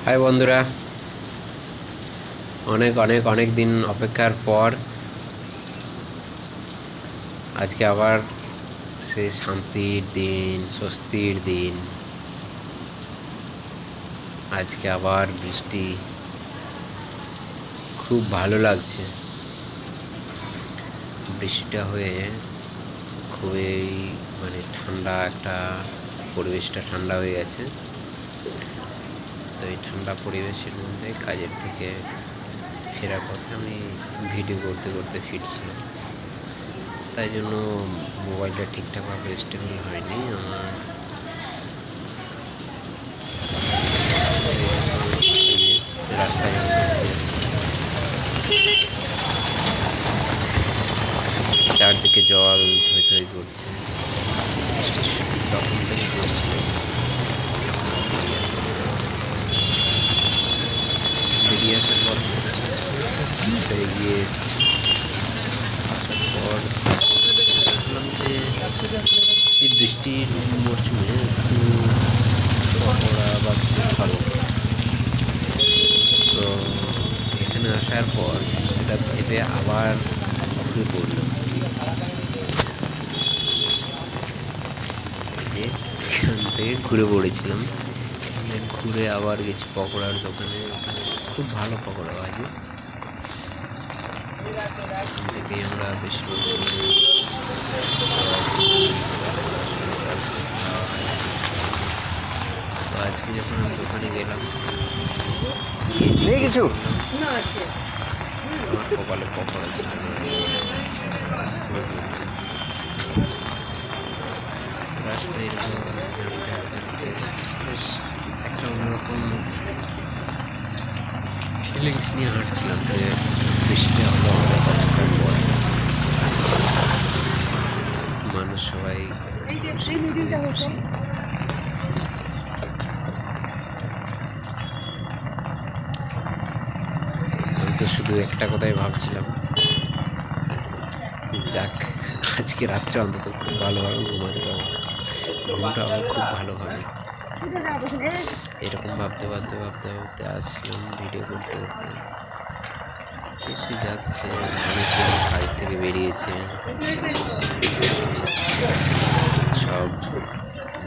High বন্ধুরা, অনেক অনেক অনেক দিন অপেক্ষার পর আজকে আবার সে শান্তির দিন, স্বস্তির দিন। আজকে আবার বৃষ্টি, খুব ভালো লাগছে। বৃষ্টিটা হয়ে খুবই ঠান্ডা একটা, পরিবেশটা ঠান্ডা হয়ে গেছে। তো এই ঠান্ডা পরিবেশের মধ্যে কাজের থেকে ফেরার পথে আমি ভিডিও করতে করতে ফিরছিলাম। তাই জন্য মোবাইলটা ঠিকঠাকভাবে স্টেবল হয়নি আমার। রাস্তায় চারদিকে জল থই থই করছে। তখন থেকে পড়ছিল, বেরিয়ে আসার পর এগিয়ে আসার পর ভাবলাম যে এই বৃষ্টির মরশুমে একটু পকোড়া বা কিছু খাবো। তো এখানে আসার পর সেটা ভেবে আবার ঘুরে পড়লাম যে এখান থেকে ঘুরে পড়েছিলাম। ঘুরে আবার গেছি পকোড়ার দোকানে। খুব ভালো পকোড়া ভাজি। এখান থেকেই আমরা বেশিরভাগ তো আজকে যখন আমি দোকানে গেলাম, কিছু আমার কপালে পকোড়া ছিল না। রাস্তায় এরকম বেশ একটা অন্যরকম ফিলিংস নিয়ে হাঁটছিলাম যে বৃষ্টিটা হলো আমাদের কতক্ষণ পর। মানুষ সবাই আমি তো শুধু একটা কথাই ভাবছিলাম, যাক আজকে রাত্রে অন্তত খুব ভালোভাবে ঘুমাতে পারবো, ঘুমটা আমার খুব ভালোভাবে। এরকম ভাবতে ভাবতে ভাবতে ভাবতে আসছিলাম ভিডিও করতে করতে। এসে যাচ্ছে, অনেকজন কাজ থেকে বেরিয়েছে, সব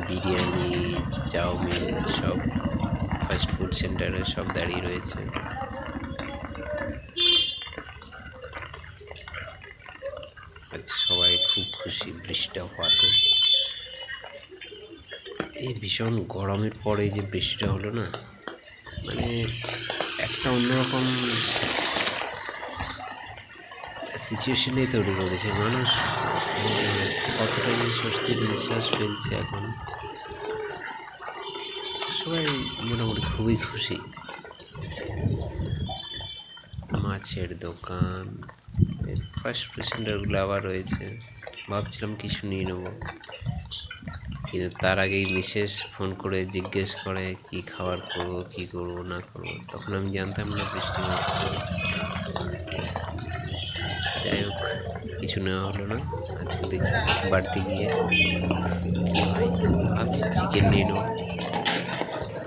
বিরিয়ানি, চাউমিন, সব ফাস্ট ফুড সেন্টারে সব দাঁড়িয়ে রয়েছে। আজ সবাই খুব খুশি বৃষ্টিটা হওয়াতে। এই ভীষণ গরমের পরে যে বৃষ্টিটা হলো না, একটা অন্যরকম সিচুয়েশনে তৈরি করেছে। মানুষ কতটা যে স্বস্তির নিঃশ্বাস ফেলছে এখন। সবাই মোটামুটি খুবই খুশি। মাছের দোকান, ফাস্ট ফুড সেন্টারগুলো আবার রয়েছে। ভাবছিলাম কিছু নিয়ে নেবো, কিন্তু তার আগেই মিসেস ফোন করে জিজ্ঞেস করে কি খাবার করবো, কি করবো না করবো। তখন আমি জানতাম না বৃষ্টি হচ্ছে। যাই হোক, কিছু নেওয়া হলো না। আজকে দেখি বাড়িতে গিয়ে কি হয়। ভাবছি চিকেন নিয়ে নেবো,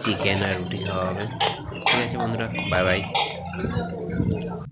চিকেন আর রুটি খাওয়া হবে। ঠিক আছে বন্ধুরা, বাই বাই।